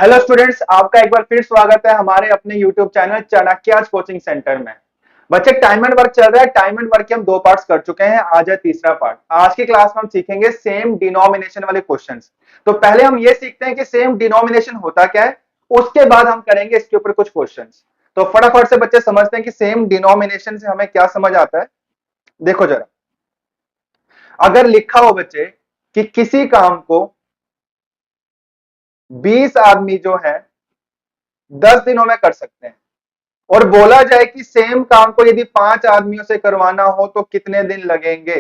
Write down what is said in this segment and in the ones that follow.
Hello students, आपका एक बार फिर स्वागत है हमारे अपने YouTube channel Chanakya coaching centre में। बच्चे, टाइम एंड वर्क चल रहा है। टाइम एंड वर्क के हम 2 पार्ट्स कर चुके हैं, आज है तीसरा पार्ट। आज की क्लास में हम सीखेंगे सेम डिनोमिनेशन वाले क्वेश्चंस। तो पहले हम ये सीखते हैं कि सेम डिनोमिनेशन होता क्या है, उसके बाद हम करेंगे इसके ऊपर कुछ क्वेश्चंस। तो फटाफट से बच्चे समझते हैं कि सेम डिनोमिनेशन से हमें क्या समझ आता है। देखो जरा, अगर लिखा हो बच्चे कि किसी काम को 20 आदमी जो है 10 दिनों में कर सकते हैं, और बोला जाए कि सेम काम को यदि 5 आदमियों से करवाना हो तो कितने दिन लगेंगे।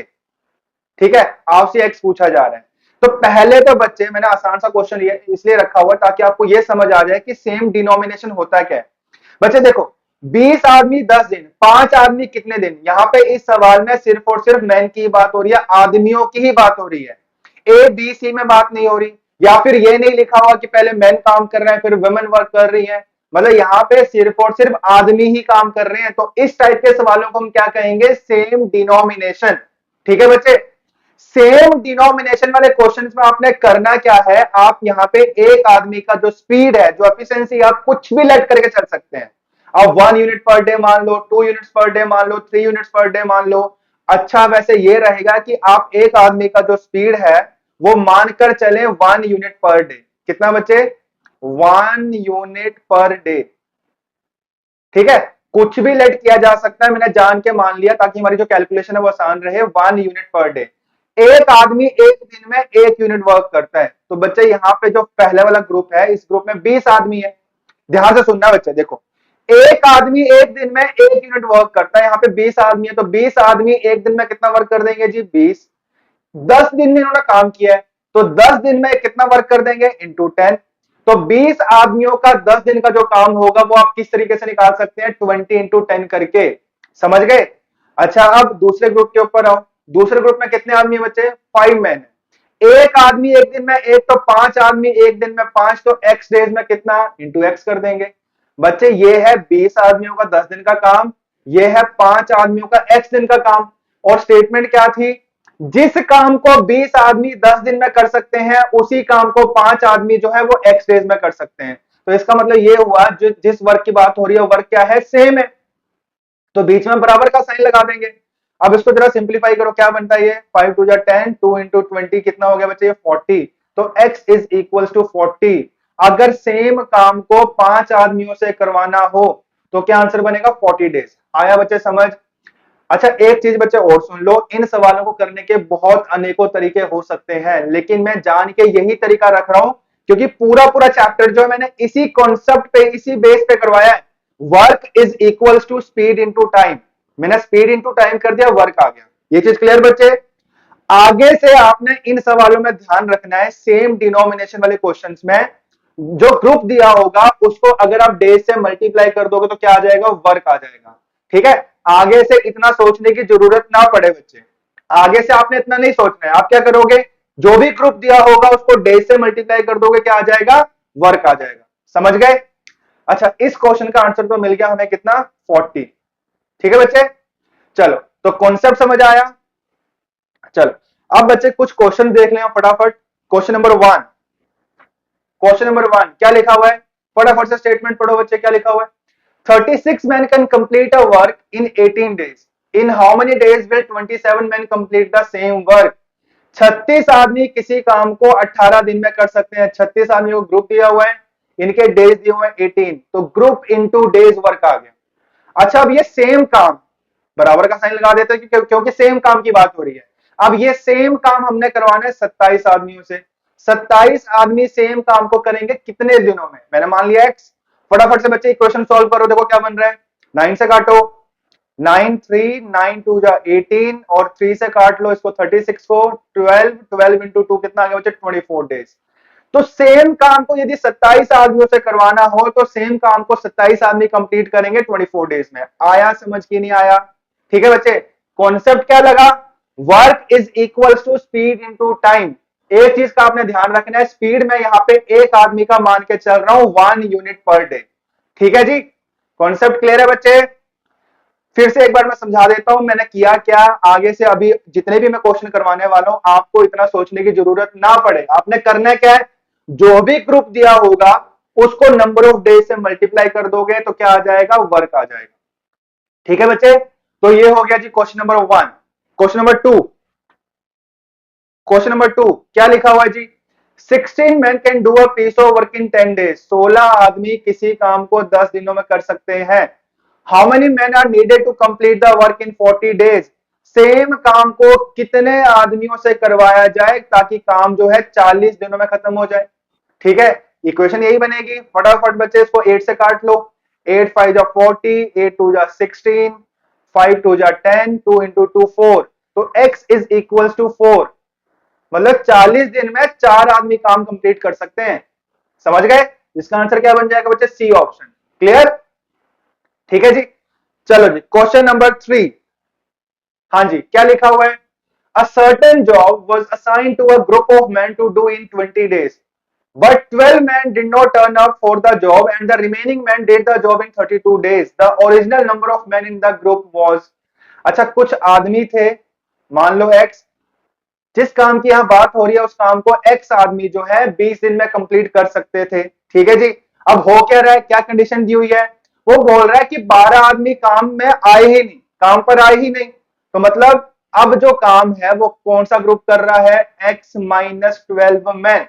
ठीक है, आपसे एक्स पूछा जा रहा है। तो पहले तो बच्चे, मैंने आसान सा क्वेश्चन इसलिए रखा हुआ ताकि आपको यह समझ आ जाए कि सेम डिनोमिनेशन होता क्या है। बच्चे देखो, 20 आदमी 10 दिन, 5 आदमी कितने दिन। यहां पे इस सवाल में सिर्फ और सिर्फ मैन की बात हो रही है, आदमियों की ही बात हो रही है। ए बी सी में बात नहीं हो रही, या फिर ये नहीं लिखा हुआ कि पहले मैन काम कर रहे हैं फिर वुमेन वर्क कर रही है। मतलब यहाँ पे सिर्फ और सिर्फ आदमी ही काम कर रहे हैं। तो इस टाइप के सवालों को हम क्या कहेंगे, सेम डिनोमिनेशन। ठीक है बच्चे, सेम डिनोमिनेशन वाले क्वेश्चंस में आपने करना क्या है, आप यहाँ पे एक आदमी का जो स्पीड है, जो एफिशिएंसी, आप कुछ भी लेट करके चल सकते हैं। आप 1 यूनिट पर डे मान लो, 2 यूनिट्स पर डे मान लो, 3 यूनिट्स पर डे मान लो। अच्छा, वैसे ये रहेगा कि आप एक आदमी का जो स्पीड है वो मानकर चले 1 यूनिट पर डे। कितना बच्चे, 1 यूनिट पर डे। ठीक है, कुछ भी लेट किया जा सकता है, मैंने जान के मान लिया ताकि हमारी जो कैलकुलेशन है वो आसान रहे। 1 यूनिट पर डे, एक आदमी एक दिन में 1 यूनिट वर्क करता है। तो बच्चे यहाँ पे जो पहले वाला ग्रुप है, इस ग्रुप में 20 आदमी है। ध्यान से सुनना बच्चे, देखो, एक आदमी एक दिन में 1 यूनिट वर्क करता है। यहाँ पे 20 आदमी है, तो 20 आदमी एक दिन में कितना वर्क कर देंगे जी, 20। 10 दिन में इन्होंने काम किया है, तो 10 दिन में कितना वर्क कर देंगे, इंटू 10। तो 20 आदमियों का 10 दिन का जो काम होगा वो आप किस तरीके से निकाल सकते हैं, 20 इंटू 10 करके। समझ गए। अच्छा, अब दूसरे ग्रुप के ऊपर आओ। दूसरे ग्रुप में कितने आदमी है बच्चे, 5 मैन है। एक आदमी एक दिन में एक, तो 5 आदमी एक दिन में 5, तो एक्स डेज में कितना, इंटू एक्स कर देंगे। बच्चे ये है 20 आदमियों का 10 दिन का काम, ये है 5 आदमियों का एक्स दिन का काम। और स्टेटमेंट क्या थी, जिस काम को 20 आदमी 10 दिन में कर सकते हैं, उसी काम को 5 आदमी जो है वो एक्स डेज में कर सकते हैं। तो इसका मतलब ये हुआ, जो जिस वर्क की बात हो रही है वर्क क्या है, सेम है। तो बीच में बराबर का साइन लगा देंगे। अब इसको जरा सिंप्लीफाई करो, क्या बनता है ये, 5 टू 10, 2 इंटू 20 कितना हो गया बच्चे, ये 40। तो x इज इक्वल टू 40। अगर सेम काम को 5 आदमियों से करवाना हो तो क्या आंसर बनेगा, 40 डेज। आया बच्चे समझ। अच्छा, एक चीज बच्चे और सुन लो, इन सवालों को करने के बहुत अनेकों तरीके हो सकते हैं, लेकिन मैं जान के यही तरीका रख रहा हूं क्योंकि पूरा पूरा चैप्टर जो है मैंने इसी कॉन्सेप्ट पे, इसी बेस पे करवाया है। Work is equal to speed into time. मैंने स्पीड इंटू टाइम कर दिया, वर्क आ गया। ये चीज क्लियर बच्चे। आगे से आपने इन सवालों में ध्यान रखना है, सेम डिनोमिनेशन वाले क्वेश्चंस में जो ग्रुप दिया होगा उसको अगर आप डेज से मल्टीप्लाई कर दोगे तो क्या आ जाएगा, वर्क आ जाएगा। ठीक है, आगे से इतना सोचने की जरूरत ना पड़े बच्चे। आगे से आपने इतना नहीं सोचना है। आप क्या करोगे, जो भी ग्रुप दिया होगा उसको डेज से मल्टीप्लाई कर दोगे, क्या आ जाएगा, वर्क आ जाएगा। समझ गए। अच्छा, इस क्वेश्चन का आंसर तो मिल गया हमें कितना, 40। ठीक है बच्चे, चलो तो कॉन्सेप्ट समझ आया। चलो अब बच्चे कुछ क्वेश्चन देख लें फटाफट। क्वेश्चन नंबर 1, क्वेश्चन नंबर 1 क्या लिखा हुआ है, फटाफट से स्टेटमेंट पढ़ो बच्चे, क्या लिखा हुआ है। 36 men can complete a work in 18 days. In how many days will 27 men complete the same work? 36 आदमी किसी काम को 18 दिन में कर सकते हैं। 36 आदमी को ग्रुप दिया हुआ है, इनके डेज दिए हुए हैं 18, तो ग्रुप इनटू डेज वर्क आ गया। अच्छा, अब ये सेम काम, बराबर का साइन लगा देते हैं क्योंकि सेम काम की बात हो रही है। अब ये सेम काम हमने करवाना है 27 आदमियों से। 27 आदमी सेम काम को करेंगे कितने दिनों में, मैंने मान लिया एक्स। फटाफट से बच्चे इक्वेशन सॉल्व करो, देखो क्या बन रहा है। 9 से काटो, 9 3 9 2 जा 18, और 3 से काट लो इसको 36 को, 12 12 इंटू 2 कितना आ गया बच्चे, 24 डेज। तो सेम काम को यदि 27 आदमियों से करवाना हो तो सेम काम को 27 आदमी कंप्लीट करेंगे 24 डेज में। आया समझ की नहीं आया। ठीक है बच्चे, कॉन्सेप्ट क्या लगा, work is equal to speed into time. एक चीज का आपने ध्यान रखना है, स्पीड में यहां पे एक आदमी का मान के चल रहा हूं, 1 यूनिट पर डे। ठीक है जी, कॉन्सेप्ट क्लियर है बच्चे। फिर से एक बार मैं समझा देता हूं मैंने किया क्या। आगे से अभी जितने भी मैं क्वेश्चन करवाने वाला हूं आपको इतना सोचने की जरूरत ना पड़े। आपने करना क्या है, जो भी ग्रुप दिया होगा उसको नंबर ऑफ डेज से मल्टीप्लाई कर दोगे तो क्या आ जाएगा, वर्क आ जाएगा। ठीक है बच्चे, तो ये हो गया जी question number 1। Question number 2, question number 2 क्या लिखा हुआ है जी, 16 men can do a piece of work in 10 days। 16 आदमी किसी काम को 10 दिनों में कर सकते हैं। How many men are needed to complete the work in 40 days। Same काम को कितने आदमियों से करवाया जाए ताकि काम जो है 40 दिनों में खत्म हो जाए। ठीक है, इक्वेशन यही बनेगी। फटाफट बच्चे इसको 8 से काट लो। 8 5 जा 40, 8 2 जा 16, 5 2 जा 10, 2 into 2 4। तो x इज इक्वल टू 4, मतलब 40 दिन में 4 आदमी काम कंप्लीट कर सकते हैं। समझ गए? इसका आंसर क्या बन जाएगा बच्चे, सी ऑप्शन। क्लियर? ठीक है जी, चलो जी क्वेश्चन नंबर 3। हाँ जी, क्या लिखा हुआ है, a certain job was assigned to a group of men to do in 20 days, but 12 men did not turn up for the job and the remaining men did the job in 32 days. The original number of men in the group was। अच्छा, कुछ आदमी थे, मान लो x, जिस काम की यहां बात हो रही है उस काम को x आदमी जो है 20 दिन में कंप्लीट कर सकते थे। ठीक है जी, अब हो क्या रहा है, क्या कंडीशन दी हुई है, वो बोल रहा है कि 12 आदमी काम में आए ही नहीं, काम पर आए ही नहीं। तो मतलब अब जो काम है वो कौन सा ग्रुप कर रहा है, x माइनस 12 मैन।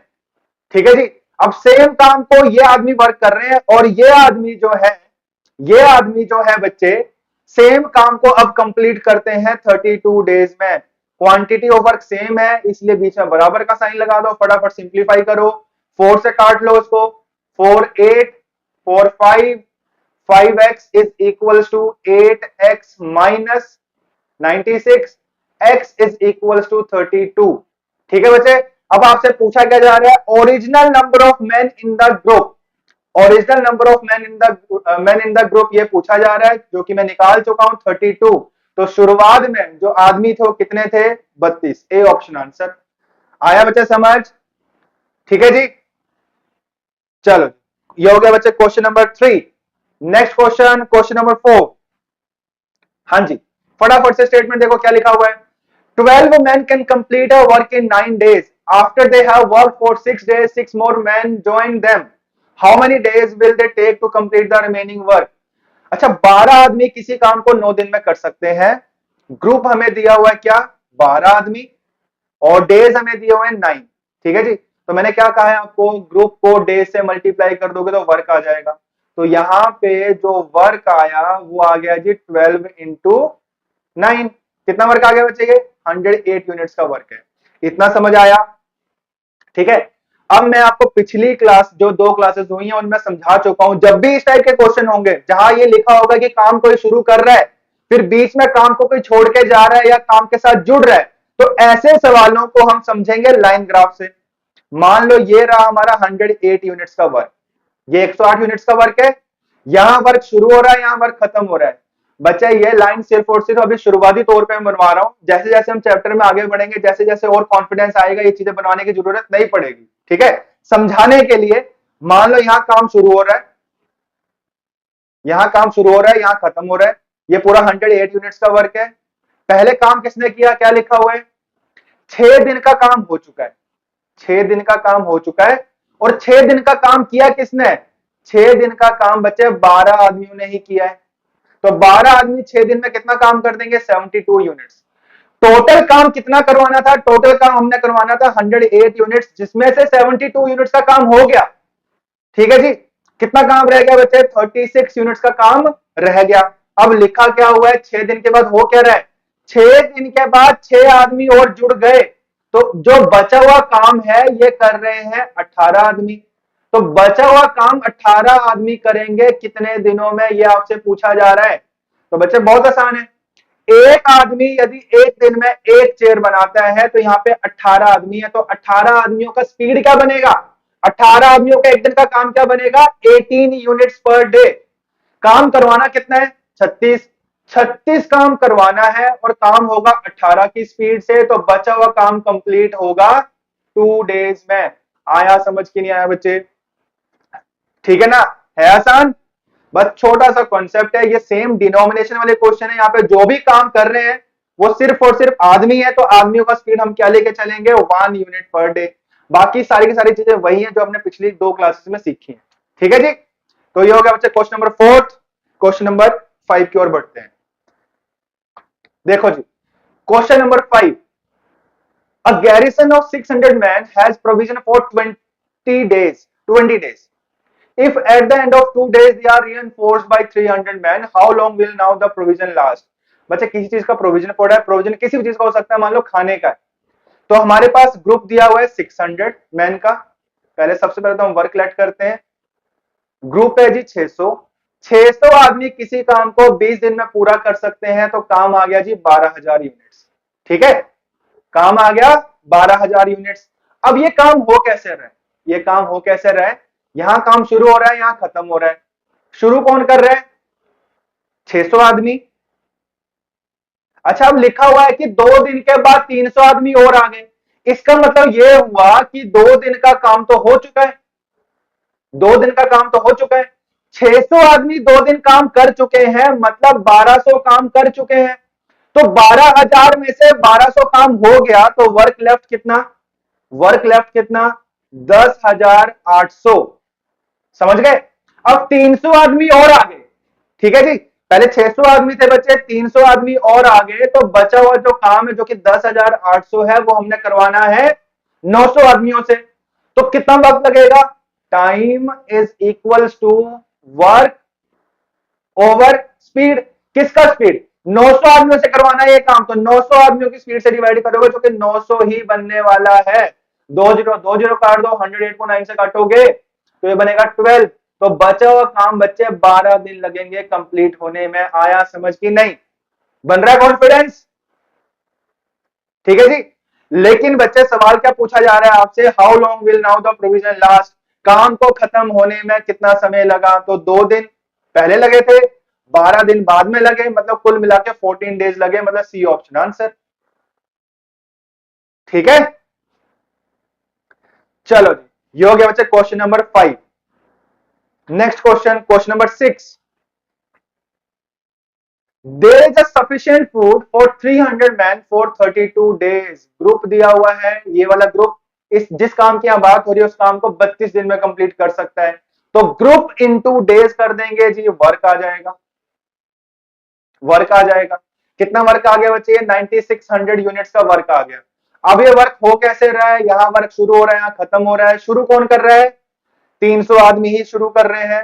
ठीक है जी, अब सेम काम को ये आदमी वर्क कर रहे हैं और ये आदमी जो है, ये आदमी जो है बच्चे सेम काम को अब कंप्लीट करते हैं 32 डेज में। क्वांटिटी ऑफ वर्क सेम है इसलिए बीच में बराबर का साइन लगा दो, फटाफट सिंप्लीफाई करो। 4 से काट लो उसको, 4 8, 4 5, 5x is equal to 8x minus 96, x is equal to 32। ठीक है बच्चे, अब आपसे पूछा क्या जा रहा है, original number of man in the group. Original number of man in the group ये पूछा जा रहा है, जो कि मैं निकाल चुका हूं 32। तो शुरुआत में जो आदमी थे वो कितने थे, 32। ए ऑप्शन आंसर। आया बच्चे समझ? ठीक है जी, चलो ये हो गया बच्चे question number 3। Next question, question number 4। हाँ जी, फटाफट से स्टेटमेंट देखो क्या लिखा हुआ है, 12 men can complete a work in 9 days. After they have worked for 6 days, 6 more men join them. How many days will they take to complete the remaining work? अच्छा, 12 आदमी किसी काम को 9 दिन में कर सकते हैं। ग्रुप हमें दिया हुआ है क्या, 12 आदमी, और डेज हमें दिए हुए हैं 9। ठीक है जी, तो मैंने क्या कहा है आपको, ग्रुप को डेज से मल्टीप्लाई कर दोगे तो वर्क आ जाएगा। तो यहां पे जो वर्क आया वो आ गया जी 12 इंटू 9। कितना वर्क आ गया बच्चे, ये 108 यूनिट्स का वर्क है। इतना समझ आया? ठीक है, अब मैं आपको पिछली क्लास जो 2 क्लासेस हुई हैं उनमें समझा चुका हूं, जब भी इस टाइप के क्वेश्चन होंगे जहां ये लिखा होगा कि काम कोई शुरू कर रहा है फिर बीच में काम को कोई छोड़ के जा रहा है या काम के साथ जुड़ रहा है, तो ऐसे सवालों को हम समझेंगे लाइन ग्राफ से। मान लो ये रहा हमारा 108 यूनिट्स का वर्क, ये 108 यूनिट्स का वर्क है, यहां वर्क शुरू हो रहा है, यहां वर्क खत्म हो रहा है। बच्चा ये लाइन सिर्फ और सिर्फ अभी शुरुआती तौर पे मैं बनवा रहा हूं, जैसे जैसे हम चैप्टर में आगे बढ़ेंगे, जैसे जैसे और कॉन्फिडेंस आएगा ये चीजें बनवाने की जरूरत नहीं पड़ेगी। ठीक है, समझाने के लिए मान लो यहां काम शुरू हो रहा है, यहां काम शुरू हो रहा है, यहां खत्म हो रहा है, ये पूरा 108 यूनिट्स का वर्क है। पहले काम किसने किया, क्या लिखा हुआ है, 6 दिन का काम हो चुका है, 6 दिन का काम हो चुका है। और 6 दिन का काम किया किसने, 6 दिन का काम बच्चे 12 आदमियों ने ही किया है। तो 12 आदमी 6 दिन में कितना काम कर देंगे, 72 यूनिट्स। टोटल काम कितना करवाना था, टोटल काम हमने करवाना था 108 यूनिट्स, जिसमें से 72 यूनिट्स का काम हो गया। ठीक है जी, कितना काम रह गया बच्चे, 36 यूनिट्स का काम रह गया। अब लिखा क्या हुआ है, 6 दिन के बाद हो क्या रहा है, 6 दिन के बाद 6 आदमी और जुड़ गए, तो जो बचा हुआ काम है ये कर रहे हैं 18 आदमी। तो बचा हुआ काम 18 आदमी करेंगे कितने दिनों में, ये आपसे पूछा जा रहा है। तो बच्चे बहुत आसान है, एक आदमी यदि एक दिन में एक चेयर बनाता है तो यहाँ पे 18 आदमी है, तो 18 आदमियों का स्पीड क्या बनेगा, 18 आदमियों का एक दिन का काम क्या बनेगा, 18 यूनिट्स पर डे। काम करवाना कितना है, 36, 36 काम करवाना है और काम होगा 18 की स्पीड से, तो बचा हुआ काम कंप्लीट होगा 2 डेज में। आया समझ के नहीं आया बच्चे, ठीक है ना, है आसान, बस छोटा सा कॉन्सेप्ट है। ये सेम डिनोमिनेशन वाले क्वेश्चन है, यहाँ पे जो भी काम कर रहे हैं वो सिर्फ और सिर्फ आदमी है, तो आदमियों का स्पीड हम क्या लेके चलेंगे, 1 यूनिट पर डे। बाकी सारी की सारी चीजें वही है जो हमने पिछली 2 क्लासेस में सीखी है। ठीक है जी। तो ये हो गया बच्चे क्वेश्चन नंबर 4। क्वेश्चन नंबर 5 की ओर बढ़ते हैं। देखो जी, question number 5। A garrison of 600 men has provision for 20 days. 20 days. If at the end of 2 days they are reinforced by 300 men, how long will now the provision last? बच्चे किसी चीज का provision पड़ा है, प्रोविजन किसी भी चीज का हो सकता है, मान लो खाने का है। तो हमारे पास ग्रुप दिया हुआ है 600 मैन का। पहले सबसे पहले तो हम वर्क लेट करते हैं। ग्रुप है जी 600। 600 आदमी किसी काम को 20 दिन में पूरा कर सकते हैं, तो काम आ गया जी 12,000 यूनिट्स। ठीक है, काम आ गया 12,000 यूनिट्स। अब ये काम हो कैसे रहा है? ये काम हो कैसे रहा है? यहां काम शुरू हो रहा है, यहां खत्म हो रहा है। शुरू कौन कर रहा है? 600 आदमी। अच्छा, अब लिखा हुआ है कि 2 दिन के बाद 300 आदमी और आ गए। इसका मतलब यह हुआ कि 2 दिन का काम तो हो चुका है। 2 दिन का काम तो हो चुका है। 600 आदमी 2 दिन काम कर चुके हैं, मतलब 1200 काम कर चुके हैं। तो 12,000 में से 1200 काम हो गया, तो वर्क लेफ्ट कितना? वर्क लेफ्ट कितना? 10,800। समझ गए? अब 300 आदमी और आ गए। ठीक है जी, पहले 600 आदमी थे बच्चे, 300 आदमी और आ गए, तो बचा हुआ जो काम है जो कि 10,800 है, वो हमने करवाना है 900 आदमियों से। तो कितना वक्त लगेगा? Time is equals to work over speed. किसका स्पीड? 900 आदमियों से करवाना है ये काम, तो 900 आदमियों की स्पीड से डिवाइड करोगे जो कि 900 ही बनने वाला है। 2 जीरो काट दो, 108 को 9 से काटोगे तो ये बनेगा 12। तो बचा हुआ काम बच्चे 12 दिन लगेंगे कंप्लीट होने में। आया समझ की नहीं? बन रहा है कॉन्फिडेंस? ठीक है जी। लेकिन बच्चे सवाल क्या पूछा जा रहा है आपसे? How long will now the provision last? काम को खत्म होने में कितना समय लगा? तो 2 दिन पहले लगे थे, 12 दिन बाद में लगे, मतलब कुल मिला के 14 डेज लगे, मतलब सी ऑप्शन आंसर। ठीक है, चलो जी, ये हो गया बच्चे question number 5। Next question, question number 6। There is a sufficient food for 300 man for 32 days. Group दिया हुआ है, ये वाला ग्रुप इस जिस काम की यहां बात हो रही है उस काम को 32 दिन में कंप्लीट कर सकता है। तो ग्रुप इनटू डेज कर देंगे जी, वर्क आ जाएगा। वर्क आ जाएगा। कितना वर्क आ गया बच्चे? 9600 यूनिट्स का वर्क आ गया। अब ये वर्क हो कैसे रहा है? यहां वर्क शुरू हो रहा है, यहां खत्म हो रहा है। शुरू कौन कर रहा है? 300 आदमी ही शुरू कर रहे हैं।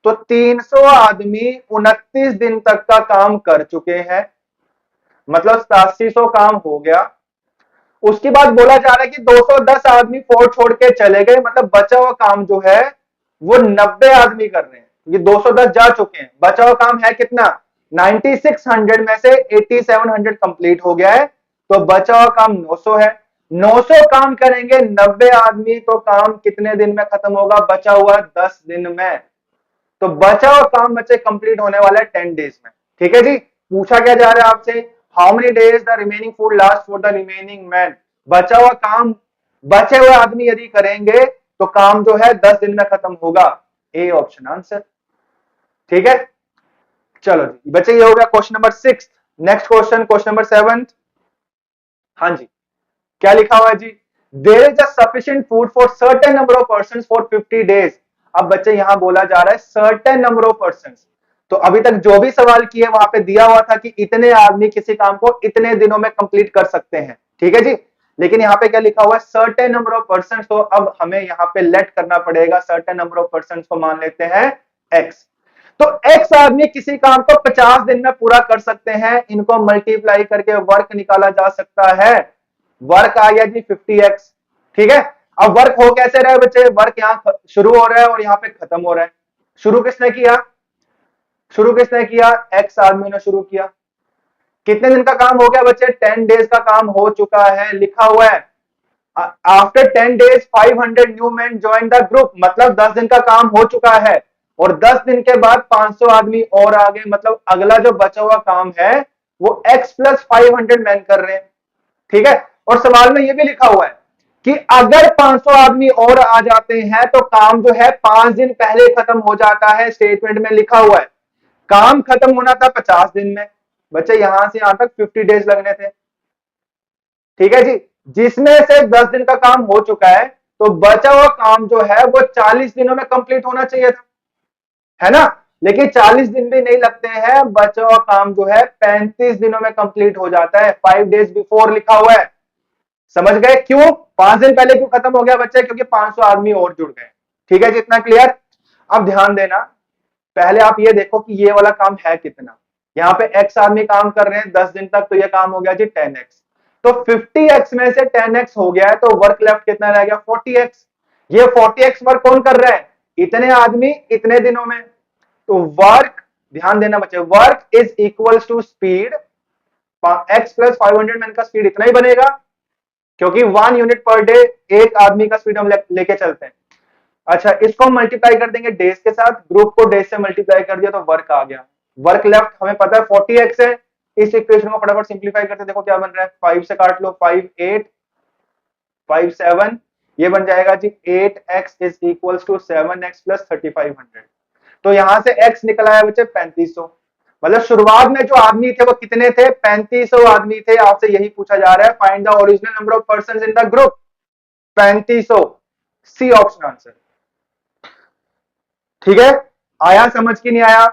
तो 300 आदमी 29 दिन तक का काम कर चुके हैं, मतलब 8700 काम हो गया। उसके बाद बोला जा रहा है कि 210 आदमी फोड़ छोड़ के चले गए, मतलब बचा हुआ काम जो है वो 90 आदमी कर रहे हैं। ये 210 जा चुके हैं, बचा हुआ काम है कितना? 9600 में से 8700 कंप्लीट हो गया है, तो बचा हुआ काम 900 है। 900 काम करेंगे 90 आदमी, तो काम कितने दिन में खत्म होगा? बचा हुआ 10 दिन में। तो बचा हुआ काम बच्चे कंप्लीट होने वाला है 10 डेज में। ठीक है जी। पूछा क्या जा रहा है आपसे? How many days the remaining food last for the remaining man. बचा हुआ काम बचे हुए आदमी यदि करेंगे तो काम जो है 10 दिन में खत्म होगा। A option answer. ठीक है, चलो जी बच्चे, ये हो गया question number 6। Next question, question number 7। हाँ जी, क्या लिखा हुआ है जी? There is a sufficient food for certain number of persons for 50 days. अब बच्चे यहां बोला जा रहा है सर्टेन नंबर ऑफ पर्संस। तो अभी तक जो भी सवाल किए वहां पे दिया हुआ था कि इतने आदमी किसी काम को इतने दिनों में कंप्लीट कर सकते हैं। ठीक है जी, लेकिन यहाँ पे क्या लिखा हुआ है? Certain number of persons. तो अब हमें यहाँ पे लेट करना पड़ेगा। सर्टेन नंबर ऑफ पर्संस को मान लेते हैं एक्स। तो एक्स आदमी किसी काम को 50 दिन में पूरा कर सकते हैं। इनको मल्टीप्लाई करके वर्क निकाला जा सकता है। वर्क आ गया जी 50x। ठीक है, अब वर्क हो कैसे रहा है बच्चे? वर्क यहाँ शुरू हो रहा है और यहाँ पे खत्म हो रहा है। शुरू किसने किया? शुरू किसने किया? एक्स आदमी ने शुरू किया। कितने दिन का काम हो गया बच्चे? 10 डेज का काम हो चुका है। लिखा हुआ है after 10 days 500 new man join the group, मतलब 10 दिन का काम हो चुका है और 10 दिन के बाद 500 आदमी और आ गए, मतलब अगला जो बचा हुआ काम है वो x प्लस 500 मैन कर रहे हैं। ठीक है, और सवाल में यह भी लिखा हुआ है कि अगर 500 आदमी और आ जाते हैं तो काम जो है 5 दिन पहले खत्म हो जाता है। स्टेटमेंट में लिखा हुआ है काम खत्म होना था 50 दिन में, बच्चे यहां से यहां तक 50 डेज लगने थे। ठीक है जी, जिसमें से 10 दिन का काम हो चुका है, तो बचा हुआ काम जो है वो 40 दिनों में कंप्लीट होना चाहिए था, है ना। लेकिन 40 दिन भी नहीं लगते हैं, बचा हुआ काम जो है 35 दिनों में कंप्लीट हो जाता है। 5 डेज बिफोर लिखा हुआ है। समझ गए क्यों? 5 दिन पहले क्यों खत्म हो गया बच्चे? क्योंकि 500 आदमी और जुड़ गए। ठीक है जितना क्लियर। अब ध्यान देना, पहले आप ये देखो कि ये वाला काम है कितना। यहाँ पे x आदमी काम कर रहे हैं 10 दिन तक, तो ये काम हो गया जी 10x। तो 50x में से 10x हो गया है, तो वर्क लेफ्ट कितना रह गया? 40x। ये 40x वर्क कौन कर रहा है? इतने आदमी इतने दिनों में। तो वर्क, ध्यान देना बच्चे, work is equals to speed, x plus 500 man का स्पीड इतना ही बनेगा, क्योंकि 1 यूनिट पर डे एक आदमी का स्पीड हम लेके चलते हैं। अच्छा, इसको हम मल्टीप्लाई कर देंगे डेज के साथ, ग्रुप को डेज से मल्टीप्लाई कर दिया तो वर्क आ गया। वर्क लेफ्ट हमें पता है 40x है। इस इक्वेशन को फटाफट सिंप्लीफाई करते देखो क्या बन रहा है। 5 से काट लो, 5 8 5 7, ये बन जाएगा जी 8x is equals to 7x plus 3500। तो यहां से x निकला है बच्चे 3500। मतलब शुरुआत में जो आदमी थे वो कितने थे? 3500 आदमी थे। आपसे यही पूछा जा रहा है, find the original number of persons in the group. 3500, C option answer. ठीक है, आया समझ की नहीं आया?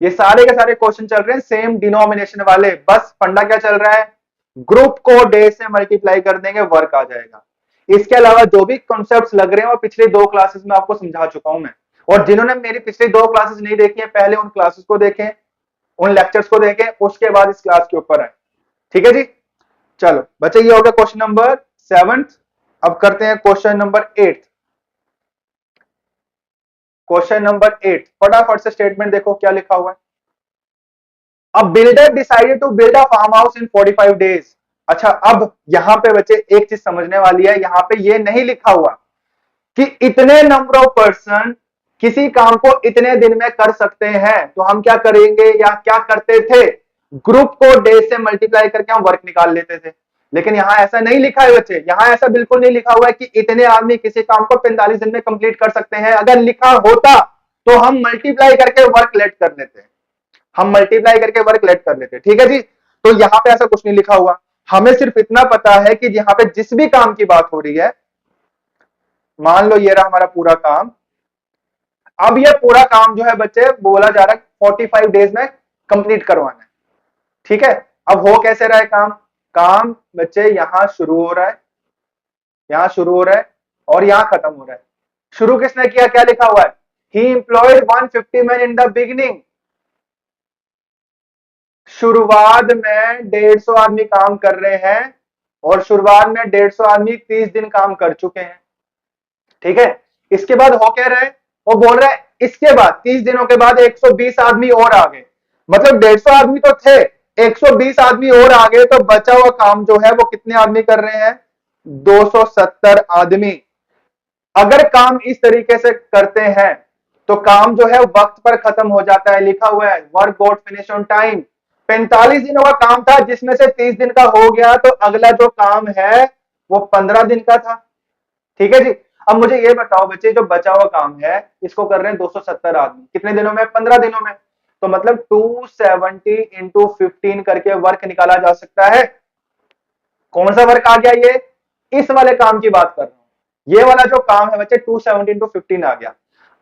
ये सारे के सारे क्वेश्चन चल रहे हैं सेम डिनोमिनेशन वाले, बस फंडा क्या चल रहा है? ग्रुप को डे से मल्टीप्लाई कर देंगे, वर्क आ जाएगा। इसके अलावा जो भी कॉन्सेप्ट्स लग रहे हैं वो पिछले 2 क्लासेस में आपको समझा चुका हूं मैं। और जिन्होंने मेरी पिछली 2 क्लासेस नहीं देखी है, पहले उन क्लासेस को देखें, उन लेक्चर्स को देखें, उसके बाद इस क्लास के ऊपर आए। ठीक है जी, चलो बच्चे, ये हो गया क्वेश्चन नंबर 7। अब करते हैं क्वेश्चन नंबर 8। क्वेश्चन नंबर 8, फटाफट से स्टेटमेंट देखो क्या लिखा हुआ है। अब builder decided to build a farm house in 45 days. अच्छा, अब यहां पे बच्चे एक चीज समझने वाली है, यहां पे ये नहीं लिखा हुआ कि इतने नंबर ऑफ पर्सन किसी काम को इतने दिन में कर सकते हैं। तो हम क्या करेंगे या क्या करते थे? ग्रुप को डे से मल्टीप्लाई करके हम वर्क निकाल लेते थे। लेकिन यहां ऐसा नहीं लिखा है बच्चे, यहां ऐसा बिल्कुल नहीं लिखा हुआ है कि इतने आदमी किसी काम को 45 दिन में कंप्लीट कर सकते हैं। अगर लिखा होता तो हम मल्टीप्लाई करके वर्क लेट कर लेते, हम मल्टीप्लाई करके वर्क लेट कर लेते। ठीक है जी, तो यहां पे ऐसा कुछ नहीं लिखा हुआ। हमें सिर्फ इतना पता है कि यहां पे जिस भी काम की बात हो रही है, मान लो ये रहा हमारा पूरा काम। अब ये पूरा काम जो है बच्चे बोला जा रहा है 45 डेज में कंप्लीट करवाना है। ठीक है, अब हो कैसे रहा है काम? काम बच्चे यहां शुरू हो रहा है, यहां शुरू हो रहा है और यहां खत्म हो रहा है। शुरू किसने किया? क्या लिखा हुआ है? He employed 150 man in the beginning. शुरुआत में 150 आदमी काम कर रहे हैं और शुरुआत में 150 आदमी 30 दिन काम कर चुके हैं। ठीक है, इसके बाद हो क्या रहा है? वो बोल रहा है इसके बाद 30 दिनों के बाद 120 आदमी और आ गए। मतलब 150 आदमी तो थे, 120 आदमी और आ गए, तो बचा हुआ काम जो है वो कितने आदमी कर रहे हैं? 270 आदमी। अगर काम इस तरीके से करते हैं तो काम जो है वक्त पर खत्म हो जाता है। लिखा हुआ है work got finish on time. 45 दिनों का काम था जिसमें से 30 दिन का हो गया, तो अगला जो काम है वो 15 दिन का था। ठीक है जी, अब मुझे ये बताओ बच्चे, जो बचा हुआ काम है इसको कर रहे हैं 270 आदमी, कितने दिनों में? 15 दिनों में। तो मतलब 270 इंटू 15 करके वर्क निकाला जा सकता है। कौन सा वर्क आ गया? ये इस वाले काम की बात कर रहा हूं। ये वाला जो काम है बच्चे 270 इंटू 15 आ गया।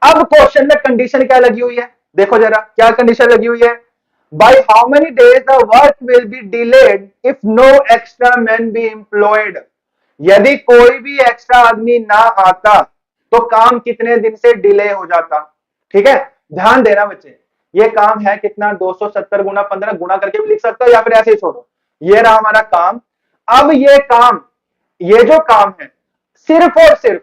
अब क्वेश्चन में कंडीशन क्या लगी हुई है? देखो जरा क्या कंडीशन लगी हुई है। By how many days the work will be delayed if no extra man be employed. यदि कोई भी एक्स्ट्रा आदमी ना आता तो काम कितने दिन से डिले हो जाता। ठीक है, ध्यान देना बच्चे, ये काम है कितना? 270 गुना 15, गुना करके भी लिख सकते हो या फिर ऐसे ही छोड़ो। ये रहा हमारा काम। अब ये काम, ये जो काम है सिर्फ और सिर्फ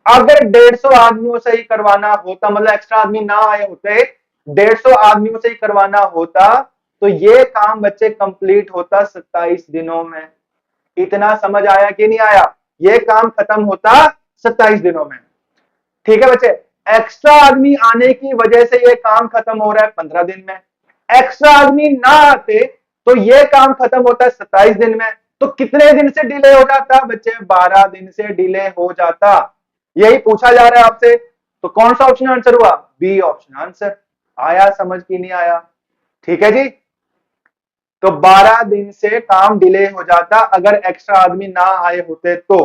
अगर 150 आदमियों से ही करवाना होता, मतलब एक्स्ट्रा आदमी ना आए होते, 150 आदमियों से ही करवाना होता, तो ये काम बच्चे कंप्लीट होता 27 दिनों में। इतना समझ आया कि नहीं आया? ये काम खत्म होता 27 दिनों में। ठीक है बच्चे, एक्स्ट्रा आदमी आने की वजह से ये काम खत्म हो रहा है 15 दिन में। एक्स्ट्रा आदमी ना आते तो ये काम खत्म होता है 27 दिन में। तो कितने दिन से डिले हो जाता बच्चे? 12 दिन से डिले हो जाता। यही पूछा जा रहा है आपसे। तो कौन सा ऑप्शन आंसर हुआ? B option answer. आया समझ की नहीं आया? ठीक है जी, तो 12 दिन से काम डिले हो जाता अगर एक्स्ट्रा आदमी ना आए होते तो।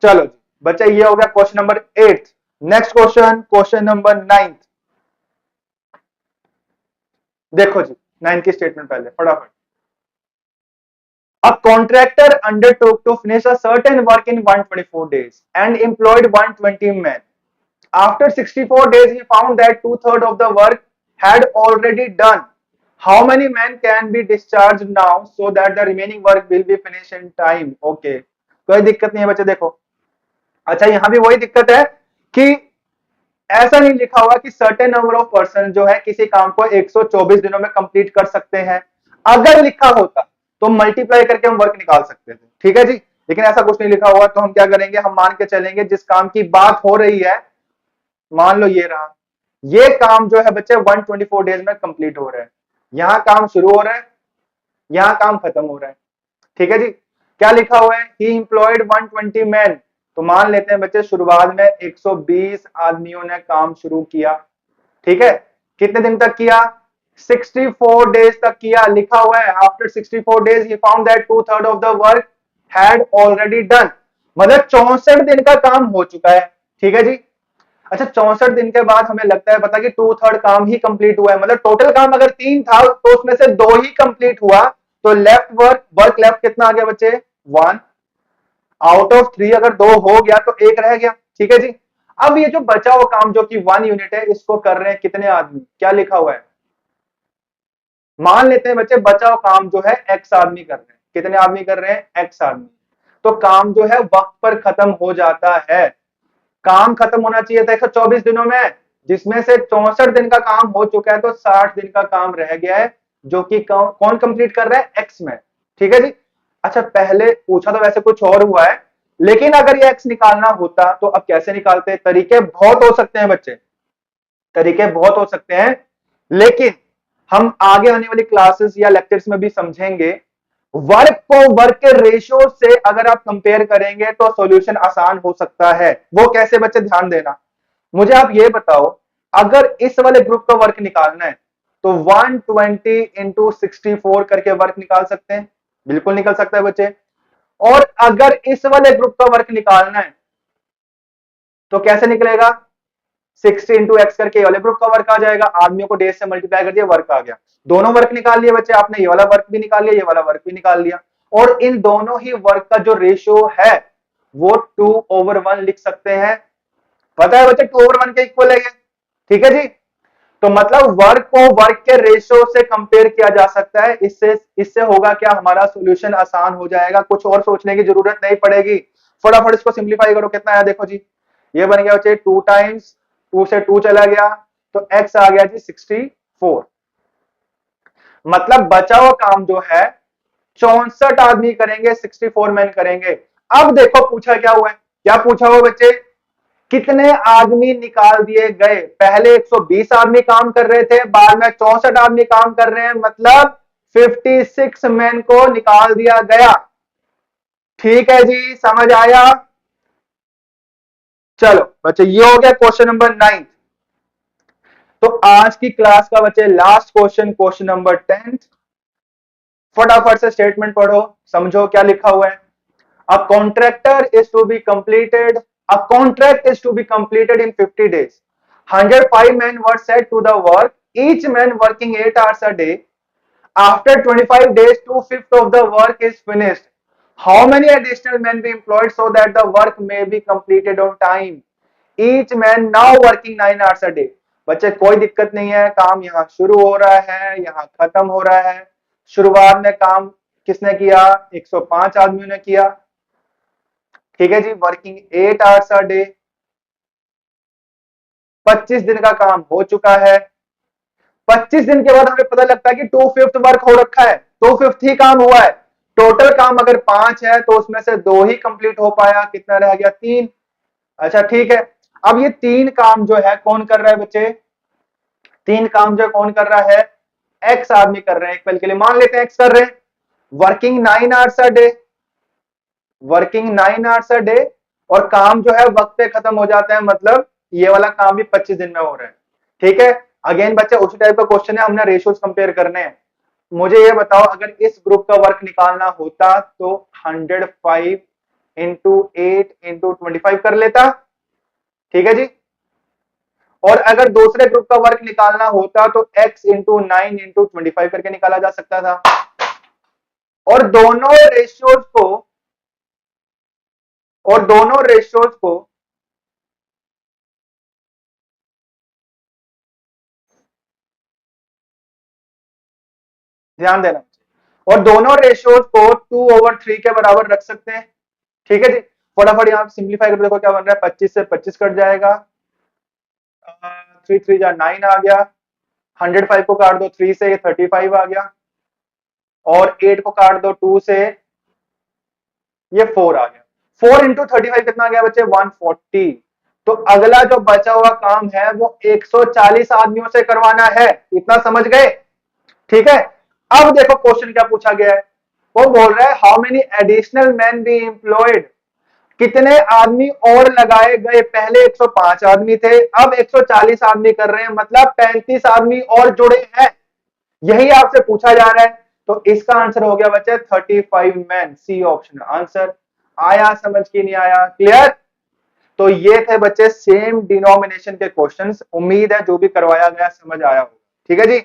चलो जी बच्चा, ये हो गया question number 8। Next question, question number 9। देखो जी 9 की स्टेटमेंट पहले फटाफट। A contractor undertook to finish a certain work in 124 days and employed 120 men. After 64 days, he found that two-thirds of the work had already done. How many men can be discharged now so that the remaining work will be finished in time? Okay, कोई दिक्कत नहीं है बच्चे। देखो अच्छा, यहां भी वही दिक्कत है कि ऐसा नहीं लिखा हुआ कि सर्टेन नंबर ऑफ पर्सन जो है किसी काम को 124 दिनों में कंप्लीट कर सकते हैं। अगर लिखा होता तो मल्टीप्लाई करके हम वर्क निकाल सकते थे, ठीक है जी। लेकिन ऐसा कुछ नहीं लिखा हुआ, तो हम क्या करेंगे, हम मान के चलेंगे जिस काम की बात हो रही है, मान लो ये रहा, ये काम जो है बच्चे 124 डेज में कंप्लीट हो रहा है। यहां काम शुरू हो रहा है, यहां काम खत्म हो रहा है, ठीक है जी। क्या लिखा हुआ है, ही एम्प्लॉयड 120 मैन। तो मान लेते हैं बच्चे शुरुआत में 120 आदमियों ने काम शुरू किया, ठीक है। कितने दिन तक किया, 64 डेज तक किया। लिखा हुआ है after 64 days he found that two third of the work had already done, मतलब 64 दिन का काम हो चुका है, ठीक है जी। अच्छा 64 दिन के बाद हमें लगता है पता कि टू थर्ड काम ही कंप्लीट हुआ है, मतलब टोटल काम अगर 3 था तो उसमें से 2 ही कंप्लीट हुआ, तो लेफ्ट वर्क लेफ्ट कितना आ गया बच्चे, 1 आउट ऑफ 3। अगर 2 हो गया तो 1 रह गया, ठीक है जी। अब ये जो बचा हुआ काम जो कि 1 यूनिट है, इसको कर रहे हैं कितने आदमी, क्या लिखा हुआ है, मान लेते हैं बच्चे बचा हुआ काम जो है x आदमी कर रहे हैं। कितने आदमी कर रहे हैं, x आदमी। तो काम जो है वक्त पर खत्म हो जाता है। काम खत्म होना चाहिए था 124 दिनों में, जिसमें से 64 दिन का काम हो चुका है, तो 60 दिन का काम रह गया है, जो कि कौन कंप्लीट कर रहा है, एक्स में, ठीक है जी। अच्छा पहले पूछा तो वैसे कुछ और हुआ है, लेकिन अगर ये एक्स निकालना होता तो अब कैसे निकालते, तरीके बहुत हो सकते हैं बच्चे, तरीके बहुत हो सकते हैं, लेकिन हम आगे आने वाली क्लासेस या लेक्चर्स में भी समझेंगे। वर्क को वर्क के रेशियो से अगर आप कंपेयर करेंगे तो सॉल्यूशन आसान हो सकता है। वो कैसे बच्चे, ध्यान देना। मुझे आप ये बताओ, अगर इस वाले ग्रुप का वर्क निकालना है तो 120 इंटू 64 करके वर्क निकाल सकते हैं, बिल्कुल निकल सकता है बच्चे। और अगर इस वाले ग्रुप का वर्क निकालना है तो कैसे निकलेगा, 60 इंटू एक्स करके ये वाले ग्रुप का वर्क आ जाएगा, आदमियों को डेज से मल्टीप्लाई कर दिया, वर्क आ गया। दोनों वर्क निकाल लिए बच्चे आपने, ये वाला वर्क भी निकाल लिया, ये वाला वर्क भी निकाल लिया। और इन दोनों ही वर्क का जो रेशियो है वो 2/1 लिख सकते हैं। पता है बच्चे 2/1 के इक्वल है, ठीक है जी। तो मतलब वर्क को वर्क के रेशियो से कंपेयर किया जा सकता है। इससे इससे होगा क्या, हमारा सॉल्यूशन आसान हो जाएगा, कुछ और सोचने की जरूरत नहीं पड़ेगी। फटाफट इसको सिंप्लीफाई करो, कितना आया देखो जी, ये बन गया बच्चे 2 टाइम्स 2 से 2 चला गया तो x आ गया जी 64। मतलब बचा हुआ काम जो है 64 आदमी करेंगे, 64 मैन करेंगे। अब देखो पूछा क्या हुआ है, क्या पूछा हुआ बच्चे, कितने आदमी निकाल दिए गए। पहले 120 आदमी काम कर रहे थे, बाद में 64 आदमी काम कर रहे हैं, मतलब 56 मैन को निकाल दिया गया। ठीक है जी, समझ आया। चलो बच्चे ये हो गया क्वेश्चन नंबर 9। तो आज की क्लास का बच्चे लास्ट क्वेश्चन, क्वेश्चन नंबर 10। फटाफट से स्टेटमेंट पढ़ो, समझो क्या लिखा हुआ है। A contractor is to be completed, a contract is to be completed in 50 days. 105 men were set to the work, each man working 8 hours a day. After 25 days, 2/5 of the work is finished. How many additional men be employed so that the work may be completed on time? Each man now working 9 hours a day. बच्चे कोई दिक्कत नहीं है, काम यहाँ शुरू हो रहा है, यहाँ खत्म हो रहा है। शुरुआत में काम किसने किया, 105 आदमियों ने किया, ठीक है जी। वर्किंग 8 आवर्स अ डे, 25 दिन का काम हो चुका है। 25 दिन के बाद हमें पता लगता है कि 2/5 वर्क हो रखा है, 2/5 ही काम हुआ है। टोटल काम अगर 5 है तो उसमें से 2 ही कंप्लीट हो पाया, कितना रह गया, 3। अच्छा ठीक है, अब ये 3 काम जो है कौन कर रहा है बच्चे, 3 काम जो कौन कर रहा है, एक्स आदमी कर रहे हैं। एक पल के लिए मान लेते हैं एक्स कर रहे हैं, working 9 hours a day, working 9 hours a day, और काम जो है वक्त पे खत्म हो जाता है, मतलब ये वाला काम भी 25 दिन में हो रहा है, ठीक है। अगेन बच्चे उसी टाइप का क्वेश्चन है, हमने रेशियोज कंपेयर करने हैं। मुझे ये बताओ, अगर इस ग्रुप का वर्क निकालना होता तो 105 इंटू 8 इंटू 25 कर लेता, ठीक है जी। और अगर दूसरे ग्रुप का वर्क निकालना होता तो x इंटू 9 इंटू 25 करके निकाला जा सकता था। और दोनों रेशियोज को ध्यान देना, और दोनों रेशियोज को 2/3 के बराबर रख सकते हैं, ठीक है जी। फटाफट यहां सिंप्लीफाई कर देखो क्या बन रहा है, 25 से 25 कट जाएगा, 3 3 जा 9 आ गया, 105 को काट दो 3 से, ये 35 आ गया, और 8 को काट दो 2 से, ये 4 आ गया। 4 इंटू 35 कितना आ गया बच्चे, 140। तो अगला जो बचा हुआ काम है वो 140 आदमियों से करवाना है, इतना समझ गए, ठीक है। अब देखो क्वेश्चन क्या पूछा गया है, वो बोल रहा है how many additional man be employed, कितने आदमी और लगाए गए, पहले 105 आदमी थे, अब 140 आदमी कर रहे हैं, मतलब 35 आदमी और जुड़े हैं, यही आपसे पूछा जा रहा है। तो इसका आंसर हो गया बच्चे 35 मैन, सी ऑप्शन आंसर। आया समझ की नहीं आया, क्लियर। तो ये थे बच्चे सेम डिनोमिनेशन के क्वेश्चंस, उम्मीद है जो भी करवाया गया समझ आया होगा, ठीक है जी।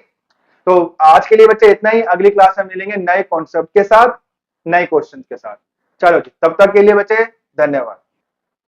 तो आज के लिए बच्चे इतना ही, अगली क्लास में मिलेंगे नए कॉन्सेप्ट के साथ, नए क्वेश्चन के साथ। चलो जी, तब तक के लिए बच्चे धन्यवाद।